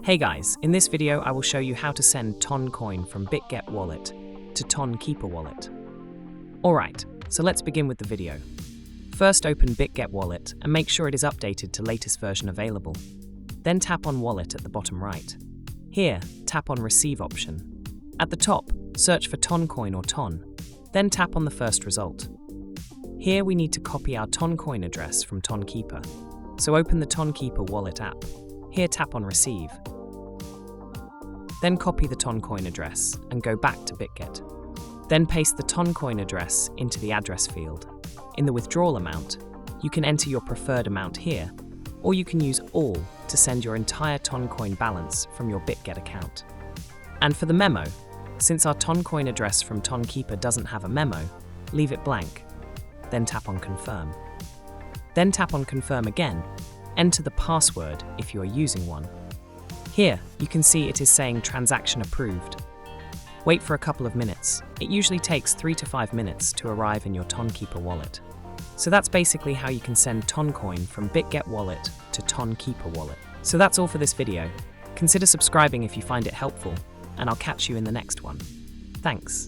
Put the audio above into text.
Hey guys, in this video I will show you how to send Toncoin from Bitget wallet to Tonkeeper wallet. Alright, so let's begin with the video. First open Bitget wallet and make sure it is updated to latest version available. Then tap on wallet at the bottom right. Here, tap on receive option. At the top, search for Toncoin or Ton, then tap on the first result. Here we need to copy our Toncoin address from Tonkeeper. So open the Tonkeeper wallet app. Here tap on receive. Then copy the Toncoin address and go back to Bitget. Then paste the Toncoin address into the address field. In the withdrawal amount, you can enter your preferred amount here, or you can use all to send your entire Toncoin balance from your Bitget account. And for the memo, since our Toncoin address from Tonkeeper doesn't have a memo, leave it blank. Then tap on confirm. Then tap on confirm again. Enter the password if you are using one. Here, you can see it is saying transaction approved. Wait for a couple of minutes. It usually takes 3 to 5 minutes to arrive in your Tonkeeper wallet. So that's basically how you can send Toncoin from Bitget wallet to Tonkeeper wallet. So that's all for this video. Consider subscribing if you find it helpful, and I'll catch you in the next one. Thanks.